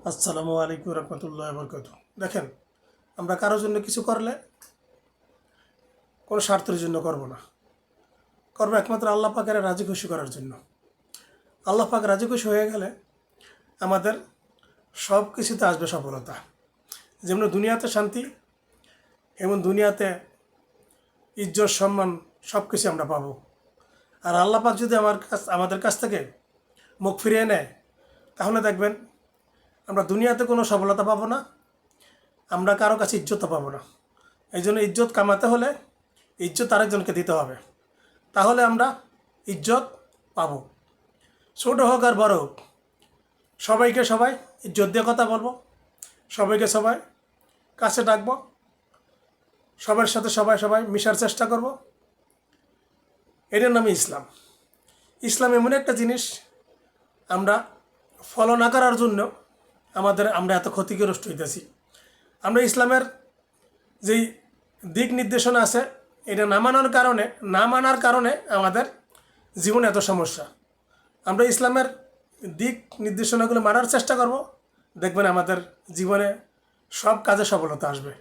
আসসালামু আলাইকুম রহমতুল্লাহ বরকত। দেখেন, আমরা কারোর জন্য কিছু করলে কোনো স্বার্থের জন্য করব না, করবো একমাত্র আল্লাহ পাকের রাজি খুশি করার জন্য। আল্লাহ পাক রাজি খুশি হয়ে গেলে আমাদের সব কিছুতে আসবে সফলতা। যেমন দুনিয়াতে শান্তি, এমন দুনিয়াতে ইজ্জত সম্মান সব কিছু আমরা পাবো। আর আল্লাহ পাক যদি আমাদের কাছ থেকে মুখ ফিরিয়ে নেয়, তাহলে দেখবেন আমরা দুনিয়াতে কোনো সফলতা পাবো না, আমরা কারো কাছে ইজ্জতও পাবো না। এই জন্য ইজ্জত কামাতে হলে ইজ্জত আরেকজনকে দিতে হবে, তাহলে আমরা ইজ্জত পাবো। ছোট হোক আর বড় হোক, সবাইকে সবাই ইজ্জত দিয়ে কথা বলবো, সবাইকে সবাই কাছে ডাকবো, সবার সাথে সবাই মিশার চেষ্টা করব। এটার নামই ইসলাম। ইসলাম এমন একটা জিনিস, আমরা ফলো না করার জন্য আমরা এত ক্ষতিগ্রস্ত হইতেছি। আমরা ইসলামের যেই দিক নির্দেশনা আছে, এটা না মানার কারণে আমাদের জীবনে এত সমস্যা। আমরা ইসলামের দিক নির্দেশনাগুলো মানার চেষ্টা করব, দেখবেন আমাদের জীবনে সব কাজে সফলতা আসবে।